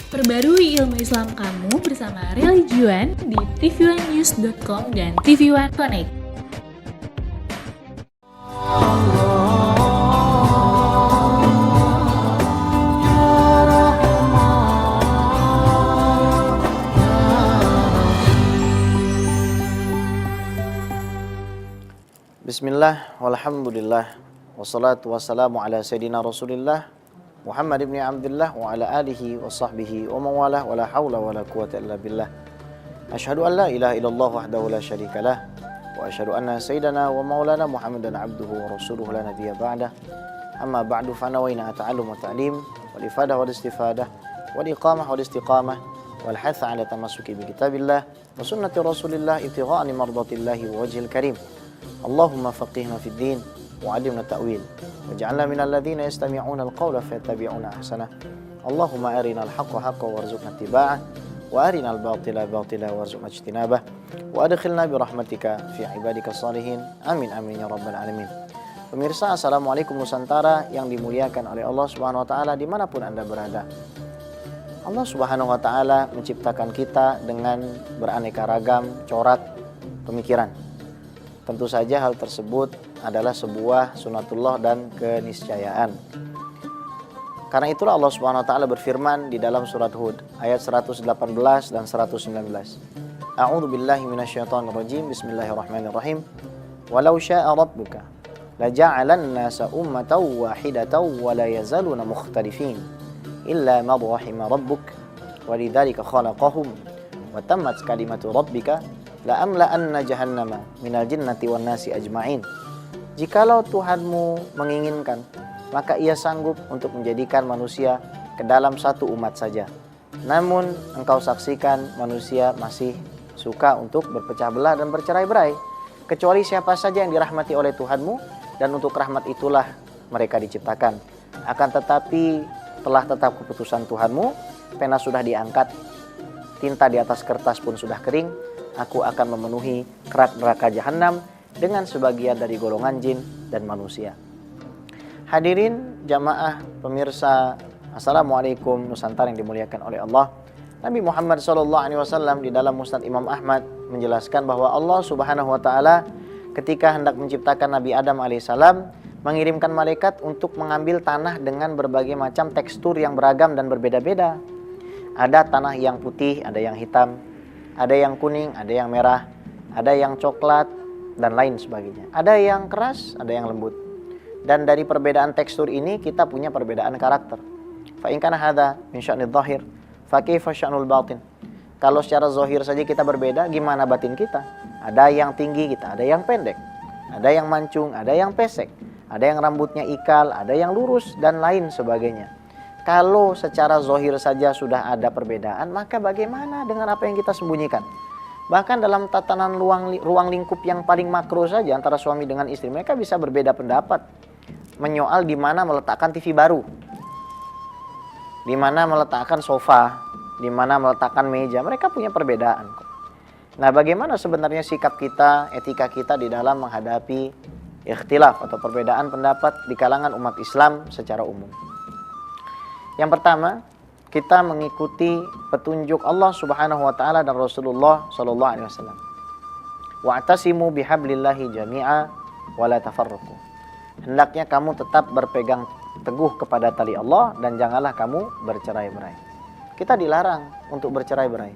Perbarui ilmu Islam kamu bersama Religion di tv1news.com dan TV1 Connect. Bismillah, walhamdulillah, wassalatu wassalamu ala sayyidina Rasulillah Muhammad ibn Abdullah wa ala alihi wa sahbihi wa mawalah wa la hawla wa la quwata illa billah. Asyhadu an la ilaha illallah wahdahu la syarika lah wa asyhadu anna sayyidana wa maulana Muhammadan abduhu wa rasuluhu la nabiyya ba'dah. Amma ba'du fa nawaina ta'allum wa ta'lim wal ifadah wal istifadah wal iqamah wal istiqamah wal hath ala tamassuki bi kitabillah wa sunnati Rasulillah ibtigha'a mardatillahi wa wajhil karim. Allahumma faqihna fid din wa'allimna ta'wil waj'alna minal ladzina yastami'una al-qawla fayattabi'una ahsana. Allahumma arinal haqqa haqqan warzuqna ittiba'ah wa arinal batila batila warzuqna ijtinabah wa adkhilna bi rahmatika fi ibadika salihin. Amin amin ya rabbal alamin. Pemirsa, assalamualaikum Nusantara yang dimuliakan oleh Allah Subhanahu wa taala dimanapun Anda berada. Allah Subhanahu wa taala menciptakan kita dengan beraneka ragam corak pemikiran. Tentu saja hal tersebut adalah sebuah sunatullah dan keniscayaan. Karena itulah Allah Subhanahu wa taala berfirman di dalam surat Hud ayat 118 dan 119. A'udzu billahi minasyaitonir rajim. Bismillahirrahmanirrahim. Walau syaa rabbuka laja'alan nasa ummatan wahidatan wa la yazaluna mukhtalifin illa ma rahima rabbuk walidzalika khalaqahum wa tammat kalimatu rabbika la amla'anna jahannama minal jinnati wan nasi ajma'in. Jikalau Tuhanmu menginginkan, maka ia sanggup untuk menjadikan manusia ke dalam satu umat saja. Namun engkau saksikan manusia masih suka untuk berpecah belah dan bercerai-berai, kecuali siapa saja yang dirahmati oleh Tuhanmu, dan untuk rahmat itulah mereka diciptakan. Akan tetapi telah tetap keputusan Tuhanmu, pena sudah diangkat, tinta di atas kertas pun sudah kering. Aku akan memenuhi kerak neraka jahanam dengan sebagian dari golongan jin dan manusia. Hadirin jamaah pemirsa, assalamualaikum Nusantara yang dimuliakan oleh Allah. Nabi Muhammad SAW di dalam Musnad Imam Ahmad menjelaskan bahwa Allah Subhanahu wa taala ketika hendak menciptakan Nabi Adam alaihissalam mengirimkan malaikat untuk mengambil tanah dengan berbagai macam tekstur yang beragam dan berbeda-beda. Ada tanah yang putih, ada yang hitam, ada yang kuning, ada yang merah, ada yang coklat, dan lain sebagainya. Ada yang keras, ada yang lembut. Dan dari perbedaan tekstur ini kita punya perbedaan karakter. Fa in kana hadza min sya'nil zahir, fa kaifa sya'nul batin? Kalau secara zahir saja kita berbeda, gimana batin kita? Ada yang tinggi kita, ada yang pendek. Ada yang mancung, ada yang pesek. Ada yang rambutnya ikal, ada yang lurus, dan lain sebagainya. Kalau secara zahir saja sudah ada perbedaan, maka bagaimana dengan apa yang kita sembunyikan? Bahkan dalam tatanan ruang lingkup yang paling makro saja antara suami dengan istri, mereka bisa berbeda pendapat menyoal di mana meletakkan TV baru, di mana meletakkan sofa, di mana meletakkan meja. Mereka punya perbedaan. Nah, bagaimana sebenarnya sikap kita, etika kita di dalam menghadapi ikhtilaf atau perbedaan pendapat di kalangan umat Islam secara umum? Yang pertama, kita mengikuti petunjuk Allah Subhanahu wa taala dan Rasulullah sallallahu alaihi wasallam. Wa'tasimu bihablillahi jami'a wa la tafarraqu. Hendaknya kamu tetap berpegang teguh kepada tali Allah dan janganlah kamu bercerai-berai. Kita dilarang untuk bercerai-berai.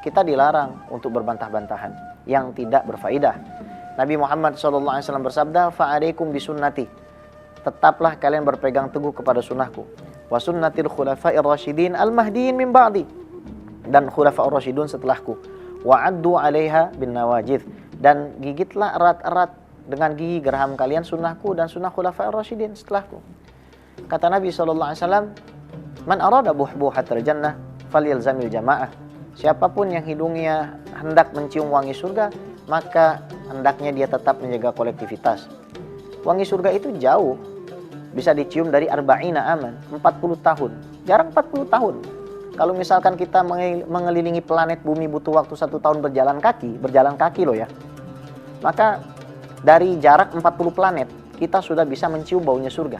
Kita dilarang untuk berbantah-bantahan yang tidak berfaedah. Nabi Muhammad sallallahu alaihi wasallam bersabda, "Fa'alaikum bisunnati." Tetaplah kalian berpegang teguh kepada sunnahku. Wa sunnatil khulafa'ir rasyidin al-mahdiin min ba'di, dan khulafa'ur rasyidun setelahku. Wa addu 'alaiha bin nawajidh, dan gigitlah erat-erat dengan gigi geraham kalian sunnahku dan sunnah khulafa'ir rasyidin setelahku. Kata Nabi sallallahu alaihi wasallam, "Man arada buhbuhatal jannah falyalzamil jamaah." Siapapun yang hidungnya hendak mencium wangi surga, maka hendaknya dia tetap menjaga kolektivitas. Wangi surga itu jauh, bisa dicium dari arba'ina aman, 40 tahun. Jarang 40 tahun. Kalau misalkan kita mengelilingi planet bumi butuh waktu 1 tahun berjalan kaki loh ya. Maka dari jarak 40 planet, kita sudah bisa mencium baunya surga.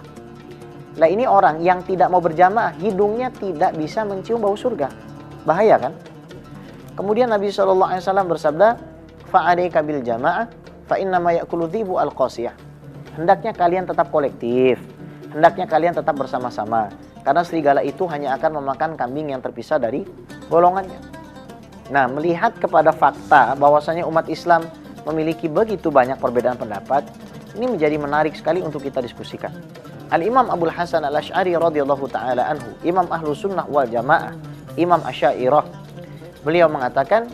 Lah ini orang yang tidak mau berjamaah, hidungnya tidak bisa mencium bau surga. Bahaya kan? Kemudian Nabi SAW bersabda, fa'alaika bil jamaah, fa innama ya'kulu dhibu al-qasiyah. Hendaknya kalian tetap kolektif. Hendaknya kalian tetap bersama-sama. Karena serigala itu hanya akan memakan kambing yang terpisah dari golongannya. Nah, melihat kepada fakta bahwasanya umat Islam memiliki begitu banyak perbedaan pendapat, ini menjadi menarik sekali untuk kita diskusikan. Al-Imam Abul Hasan Al-Asy'ari radhiyallahu ta'ala anhu, Imam Ahlu Sunnah wal Jamaah, Imam Asy'ariyah, beliau mengatakan,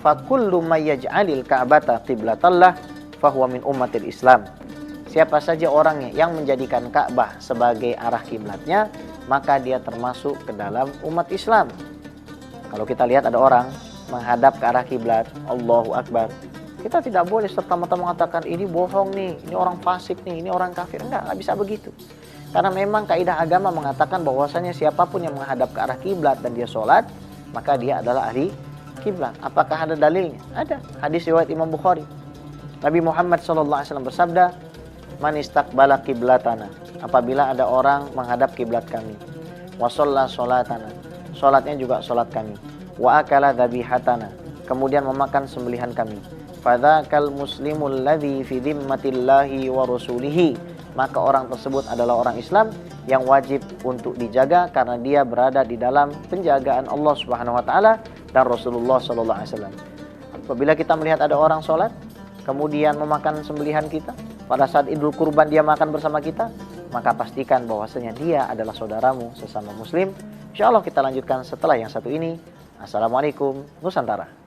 fakullu may yaj'alil ka'bata qiblatallah fahuwa min ummatil Islam. Siapa saja orangnya yang menjadikan Ka'bah sebagai arah kiblatnya, maka dia termasuk ke dalam umat Islam. Kalau kita lihat ada orang menghadap ke arah kiblat, Allahu Akbar, kita tidak boleh serta-merta mengatakan ini bohong nih, ini orang fasik nih, ini orang kafir. Enggak bisa begitu. Karena memang kaidah agama mengatakan bahwasanya siapapun yang menghadap ke arah kiblat dan dia sholat, maka dia adalah ahli kiblat. Apakah ada dalilnya? Ada. Hadis riwayat Imam Bukhari. Nabi Muhammad SAW bersabda, man istaqbala qiblatana, apabila ada orang menghadap kiblat kami, wa shalla sholatana, sholatnya juga sholat kami, wa akala dhabihatana, kemudian memakan sembelihan kami, fadzakal muslimul ladzi fi dhimmatillahi wa rasulihi, maka orang tersebut adalah orang Islam yang wajib untuk dijaga karena dia berada di dalam penjagaan Allah Subhanahu wa taala dan Rasulullah sallallahu alaihi wasallam. Apabila kita melihat ada orang sholat kemudian memakan sembelihan kita, pada saat Idul Kurban dia makan bersama kita, maka pastikan bahwasanya dia adalah saudaramu sesama muslim. Insyaallah kita lanjutkan setelah yang satu ini. Assalamualaikum Nusantara.